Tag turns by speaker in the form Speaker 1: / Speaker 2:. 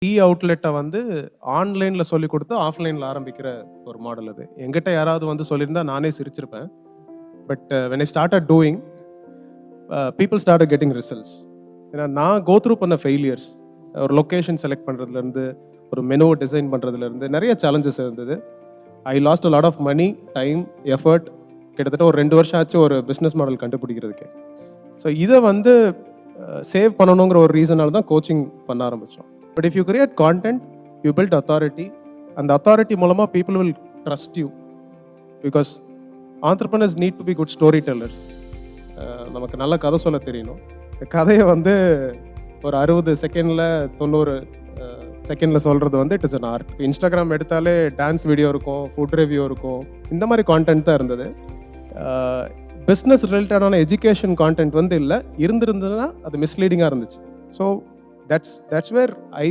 Speaker 1: Tea அவுட்லெட்ட வந்து ஆன்லைன்ல சொல்லிக் குடுத்து, ஆஃப்லைன்ல ஆரம்பிக்கிற ஒரு மாடல் அது. என்கிட்ட யாராவது வந்து சொல்லியிருந்தா நானே சிரிச்சிருப்பேன். But when I started doing people started getting results. ஏன்னா நான் கோ த்ரூ பண்ண ஃபெயிலியர்ஸ். ஒரு லொகேஷன் செலக்ட் பண்றதுலருந்து, ஒரு மெனுவ டிசைன் பண்றதுலருந்து நெறைய சேலஞ்சஸ் இருந்தது. I lost a lot of money, time, effort. கிட்டத்தட்ட ஒரு 2 வருஷம் ஆச்சு ஒரு பிசினஸ் மாடல் கண்டுபிடிக்கிறதுக்கே. ஸோ இத வந்து சேவ் பண்ணணுங்கிற ஒரு ரீசனால தான் கோச்சிங் பண்ண ஆரம்பிச்சோம். But if you create content, you build authority. அந்த அத்தாரிட்டி மூலமா people will trust you. Because entrepreneurs need to be good story tellers. நமக்கு நல்ல கதை சொல்ல தெரியணும். இந்த கதைய வந்து ஒரு 60 செகண்ட்ல 90 செகண்ட்ல சொல்றது வந்து it is an art. Instagram எடுத்தாலே டான்ஸ் வீடியோ இருக்கும், ஃபுட் ரிவ்யூ இருக்கும். இந்த மாதிரி கான்டென்ட் தான் இருந்தது. பிஸ்னஸ் ரிலேட்டடான எஜுகேஷன் கான்டென்ட் வந்து இல்ல. இருந்திருந்ததுன்னா அது மிஸ்லீடிங்கா இருந்துச்சு. So that's where I